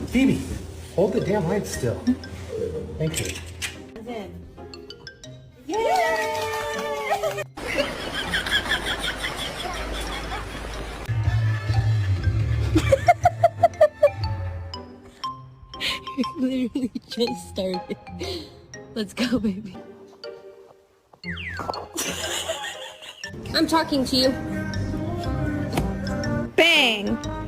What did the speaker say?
Phoebe, hold the damn light still. Thank you. Literally just started. Let's go, baby. I'm talking to you. Bang!